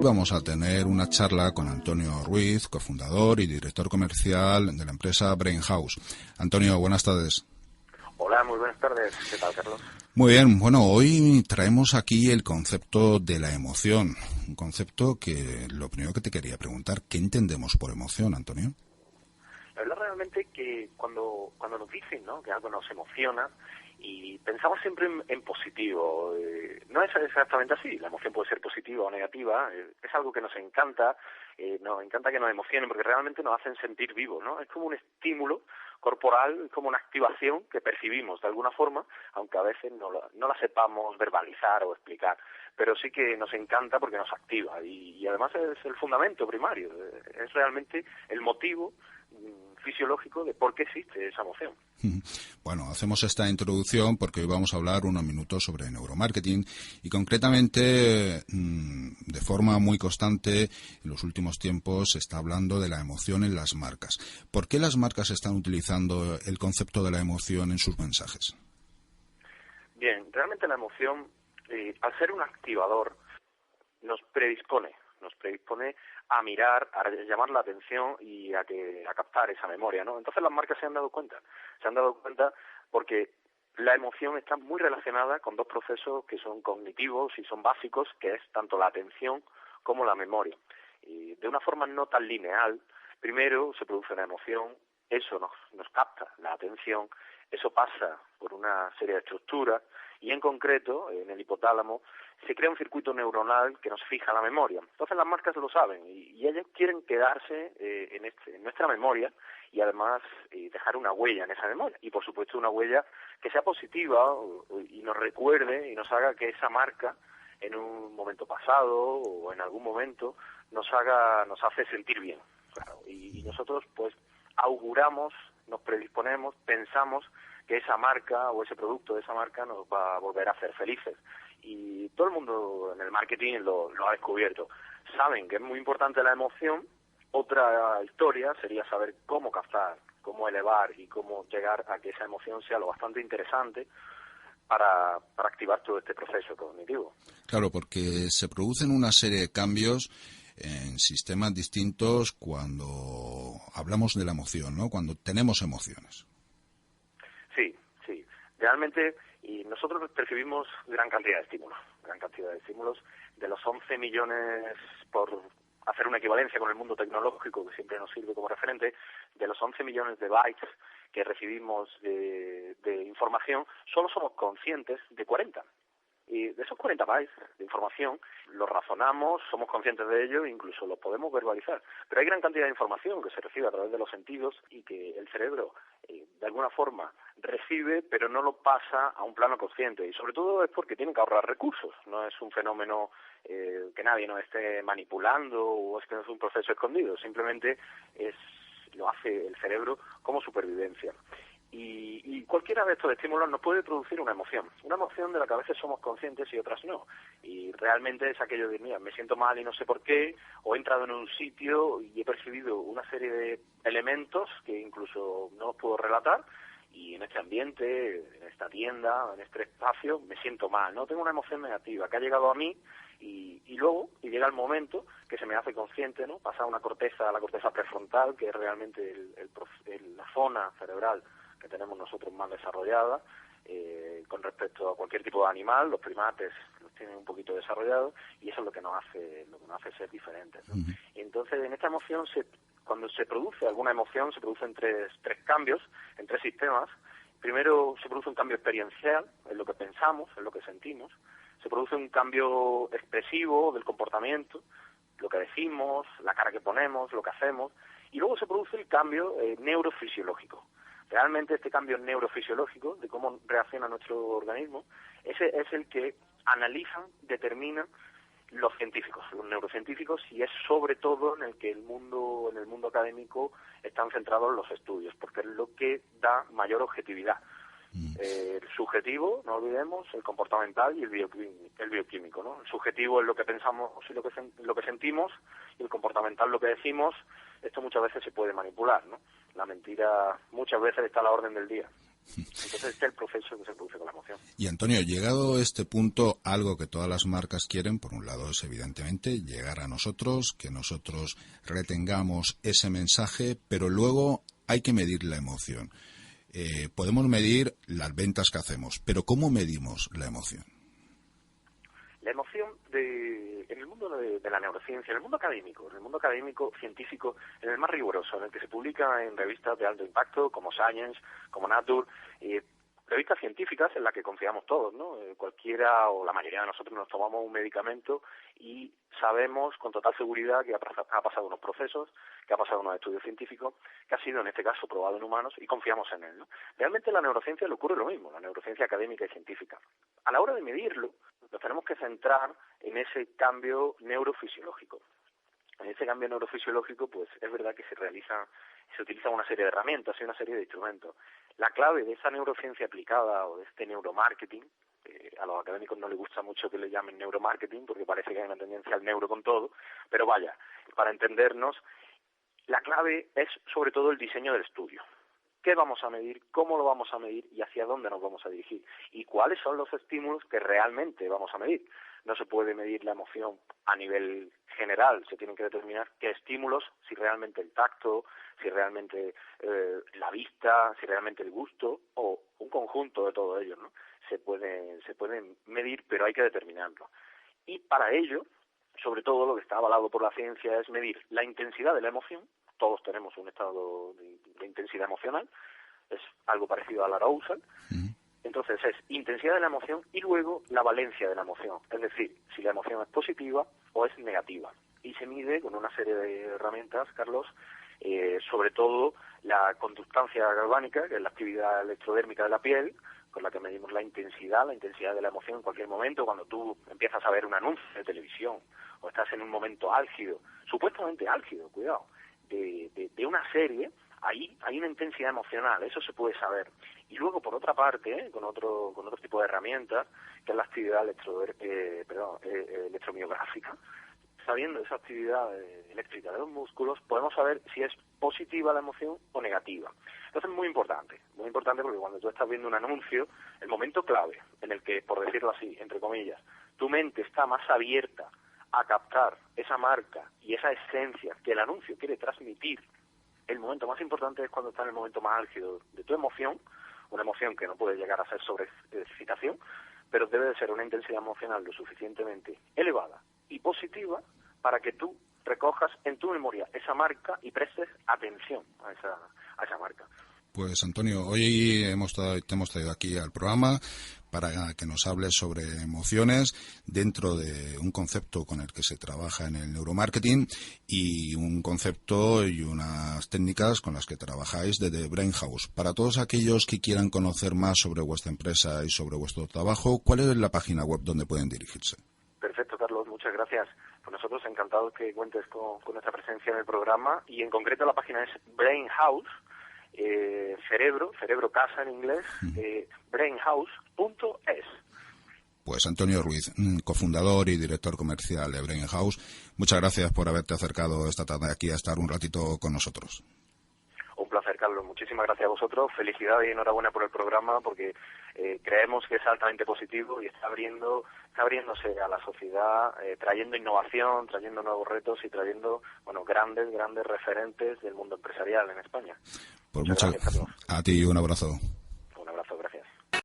vamos a tener una charla con Antonio Ruiz, cofundador y director comercial de la empresa Brainhouse. Antonio, buenas tardes. Hola, muy buenas tardes. ¿Qué tal, Carlos? Muy bien, bueno, hoy traemos aquí el concepto de la emoción, un concepto que lo primero que te quería preguntar, ¿qué entendemos por emoción, Antonio? La verdad realmente que cuando nos dicen, ¿no?, que algo nos emociona, y pensamos siempre en positivo, no es exactamente así, la emoción puede ser positiva o negativa, es algo que nos encanta que nos emocionen porque realmente nos hacen sentir vivos, ¿no? Es como un estímulo corporal, es como una activación que percibimos de alguna forma, aunque a veces no la sepamos verbalizar o explicar, pero sí que nos encanta porque nos activa y además es el fundamento primario, es realmente el motivo fisiológico de por qué existe esa emoción. Bueno, hacemos esta introducción porque hoy vamos a hablar unos minutos sobre neuromarketing y concretamente de forma muy constante en los últimos tiempos se está hablando de la emoción en las marcas. ¿Por qué las marcas están utilizando el concepto de la emoción en sus mensajes? Bien, realmente la emoción, al ser un activador, nos predispone a mirar, a llamar la atención y a captar esa memoria, ¿no? Entonces las marcas se han dado cuenta porque la emoción está muy relacionada con dos procesos que son cognitivos y son básicos, que es tanto la atención como la memoria. Y de una forma no tan lineal, primero se produce una emoción, eso nos capta la atención, eso pasa por una serie de estructuras y en concreto, en el hipotálamo, se crea un circuito neuronal que nos fija la memoria. Entonces las marcas lo saben y ellas quieren quedarse en nuestra memoria y además dejar una huella en esa memoria. Y por supuesto una huella que sea positiva y nos recuerde y nos haga que esa marca en un momento pasado o en algún momento nos hace sentir bien. Claro. Y nosotros pues auguramos, nos predisponemos, pensamos que esa marca o ese producto de esa marca nos va a volver a hacer felices. Y todo el mundo en el marketing lo ha descubierto. Saben que es muy importante la emoción. Otra historia sería saber cómo captar, cómo elevar y cómo llegar a que esa emoción sea lo bastante interesante para activar todo este proceso cognitivo. Claro, porque se producen una serie de cambios en sistemas distintos cuando hablamos de la emoción, ¿no? Cuando tenemos emociones. Sí. Realmente, y nosotros percibimos gran cantidad de estímulos. De los 11 millones, por hacer una equivalencia con el mundo tecnológico, que siempre nos sirve como referente, de los 11 millones de bytes que recibimos de información, solo somos conscientes de 40. Y de esos 40 bytes de información, lo razonamos, somos conscientes de ello, incluso lo podemos verbalizar. Pero hay gran cantidad de información que se recibe a través de los sentidos y que el cerebro, de alguna forma, recibe, pero no lo pasa a un plano consciente. Y sobre todo es porque tienen que ahorrar recursos. No es un fenómeno que nadie nos esté manipulando o es que no es un proceso escondido. Simplemente lo hace el cerebro como supervivencia. Y cualquiera de estos estímulos nos puede producir una emoción de la que a veces somos conscientes y otras no. Y realmente es aquello de, mira, me siento mal y no sé por qué, o he entrado en un sitio y he percibido una serie de elementos que incluso no os puedo relatar, y en este ambiente, en esta tienda, en este espacio, me siento mal, ¿no? Tengo una emoción negativa que ha llegado a mí y luego llega el momento que se me hace consciente, ¿no? Pasa la corteza prefrontal, que es realmente la zona cerebral que tenemos nosotros más desarrollada con respecto a cualquier tipo de animal. Los primates los tienen un poquito desarrollados y eso es lo que nos hace ser diferentes, ¿no? Y entonces en esta emoción cuando se produce alguna emoción se producen tres cambios en tres sistemas. Primero se produce un cambio experiencial en lo que pensamos, en lo que sentimos. Se produce un cambio expresivo del comportamiento, lo que decimos, la cara que ponemos, lo que hacemos, y luego se produce el cambio neurofisiológico. Realmente este cambio neurofisiológico, de cómo reacciona nuestro organismo, ese es el que analizan, determinan los científicos, los neurocientíficos, y es sobre todo en el que en el mundo académico están centrados los estudios, porque es lo que da mayor objetividad. El subjetivo, no olvidemos, el comportamental y el bioquímico, ¿no? El subjetivo es lo que pensamos y lo que sentimos, y el comportamental lo que decimos. Esto muchas veces se puede manipular, ¿no? La mentira muchas veces está a la orden del día. Entonces este es el proceso que se produce con la emoción. Y Antonio, llegado a este punto, algo que todas las marcas quieren, por un lado es evidentemente llegar a nosotros, que nosotros retengamos ese mensaje, pero luego hay que medir la emoción. Podemos medir las ventas que hacemos, pero ¿cómo medimos la emoción? La emoción en el mundo de la neurociencia, en el mundo académico, científico, en el más riguroso, en el que se publica en revistas de alto impacto como Science, como Nature, revistas científicas en las que confiamos todos, ¿no? Cualquiera o la mayoría de nosotros nos tomamos un medicamento y sabemos con total seguridad que ha pasado unos procesos, que ha pasado unos estudios científicos, que ha sido en este caso probado en humanos y confiamos en él, ¿no? Realmente en la neurociencia le ocurre lo mismo, la neurociencia académica y científica. A la hora de medirlo, nos tenemos que centrar en ese cambio neurofisiológico. En ese cambio neurofisiológico, pues es verdad que se utiliza una serie de herramientas y una serie de instrumentos. La clave de esa neurociencia aplicada o de este neuromarketing, a los académicos no les gusta mucho que le llamen neuromarketing porque parece que hay una tendencia al neuro con todo, pero vaya, para entendernos, la clave es sobre todo el diseño del estudio. ¿Qué vamos a medir? ¿Cómo lo vamos a medir? ¿Y hacia dónde nos vamos a dirigir? ¿Y cuáles son los estímulos que realmente vamos a medir? No se puede medir la emoción a nivel general, se tienen que determinar qué estímulos, si realmente el tacto, si realmente la vista, si realmente el gusto, o un conjunto de todo ello, ¿no? Se pueden medir, pero hay que determinarlo. Y para ello, sobre todo lo que está avalado por la ciencia es medir la intensidad de la emoción. Todos tenemos un estado de intensidad emocional, es algo parecido al arousal. Entonces es intensidad de la emoción y luego la valencia de la emoción, es decir, si la emoción es positiva o es negativa. Y se mide con una serie de herramientas, Carlos, sobre todo la conductancia galvánica, que es la actividad electrodérmica de la piel, con la que medimos la intensidad de la emoción en cualquier momento, cuando tú empiezas a ver un anuncio de televisión o estás en un momento álgido, supuestamente álgido, cuidado, de una serie, ahí hay una intensidad emocional, eso se puede saber. Y luego, por otra parte, con otro tipo de herramientas, que es la actividad electromiográfica, sabiendo esa actividad eléctrica de los músculos, podemos saber si es positiva la emoción o negativa. Entonces es muy importante porque cuando tú estás viendo un anuncio, el momento clave en el que, por decirlo así, entre comillas, tu mente está más abierta a captar esa marca y esa esencia que el anuncio quiere transmitir, el momento más importante es cuando está en el momento más álgido de tu emoción, una emoción que no puede llegar a ser sobre excitación, pero debe de ser una intensidad emocional lo suficientemente elevada y positiva para que tú recojas en tu memoria esa marca y prestes atención a esa marca. Pues Antonio, hoy te hemos traído aquí al programa para que nos hables sobre emociones dentro de un concepto con el que se trabaja en el neuromarketing y un concepto y unas técnicas con las que trabajáis desde Brain House. Para todos aquellos que quieran conocer más sobre vuestra empresa y sobre vuestro trabajo, ¿cuál es la página web donde pueden dirigirse? Perfecto, Carlos, muchas gracias. Pues nosotros encantados que cuentes con nuestra presencia en el programa y en concreto la página es Brain House, cerebro casa en inglés, brainhouse.es. Pues Antonio Ruiz, cofundador y director comercial de Brain House, muchas gracias por haberte acercado esta tarde aquí a estar un ratito con nosotros. Un placer, Carlos. Muchísimas gracias a vosotros. Felicidades y enhorabuena por el programa porque creemos que es altamente positivo y está abriéndose a la sociedad, trayendo innovación, trayendo nuevos retos y trayendo, grandes referentes del mundo empresarial en España. Pues muchas gracias, Carlos. A ti un abrazo.